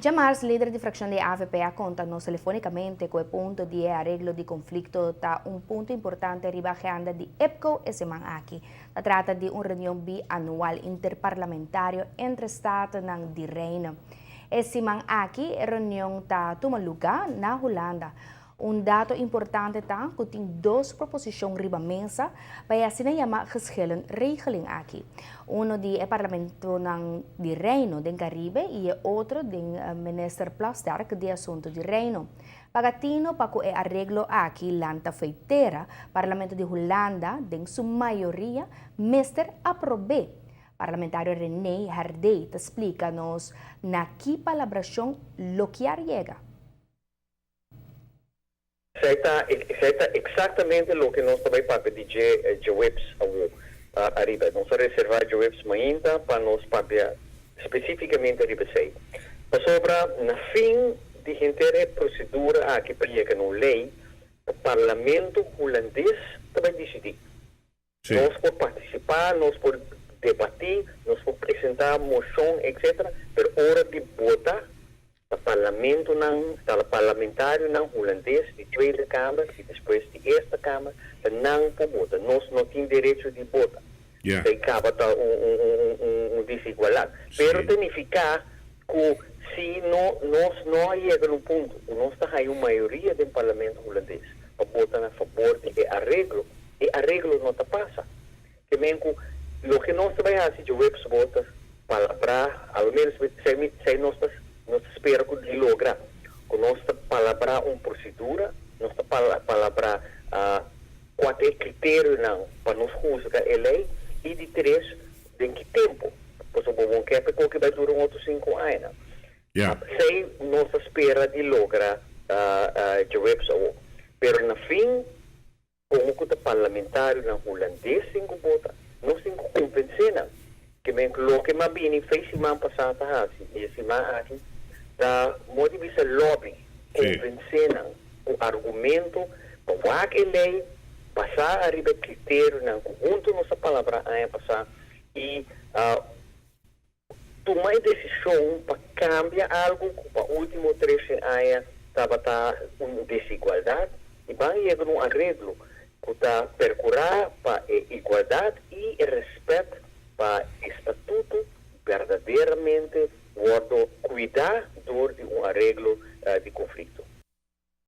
Jamars, líder de fração da AVP, conta-nos telefonicamente que o ponto de arreglo de conflito está ponto importante arriba a agenda de EPCO e semana aqui. Se trata de reunião bianual interparlamentário entre Estados e Reino. E semana aqui, a reunião está tomando lugar na Holanda. Dado importante está que tem duas proposições riba a mesa para assim chamar geschillen regeling aqui. De Parlamento de Reino do Caribe e outro do Minister Plasterk de Assunto de Reino. Pagatino para que o arreglo aqui lanta feiteira, Parlamento de Holanda, em sua maioria, Mr. aprobou. Parlamentário René Hardey explica-nos na que palabração lo que llega. Está exatamente o que nós também para pedir de webs arriba. Nós reservar de webs ainda para nós para especificamente arriba sei. Sobra na fim de inteira procedura aqui para chegar na lei, o Parlamento holandês também decidir. Nós podemos participar, nós podemos debater, nós podemos apresentar moção, etc. Mas hora de votar o parlamentário holandês de Tweede Kamer e depois de Eerste Kamer não pode votar. Nós não temos direito de votar. Tem acaba desigualdade. Mas significa que se nós não chegamos no ponto, nós temos uma maioria do parlamento holandês para votar a favor de arreglo, e arreglo não passa. Que mesmo o que nós também fazemos de webs votas para ao menos se nós espera que logra com nossa palavra procedura, nossa palavra quatro critérios não para nos juzgar a lei e de três em que tempo, por exemplo, que vai durar outros 5 anos. Se nossa espera de logra de website, pero na fim como que o parlamentário na holandês 5 vota, nós 5 compensam que o que mais bem fez semana passada e semana aqui da motivação lobby convencendo o argumento para que a lei passar a riba critério na conjunto nossa palavra a passar e tomar decisão para cambiar algo que para último 3 anos estava uma desigualdade e vai chegar um arreglo que está percurar para a igualdade e respeito para o estatuto verdadeiramente cuidar de um arreglo de conflito.